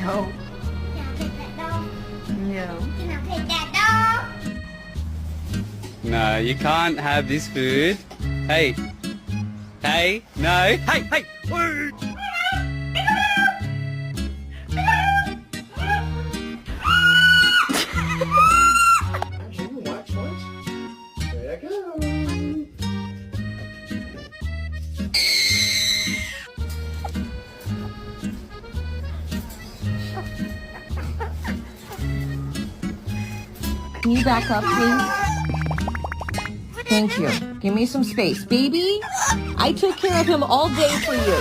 No. Can I pet that dog? No. Can I pet that dog? No, you can't have this food. Hey. Hey. No. Hey. Hey. Woo. Watch, watch. There you go. Can you back up, please? Thank you. Give me some space. Baby, I took care of him all day for you.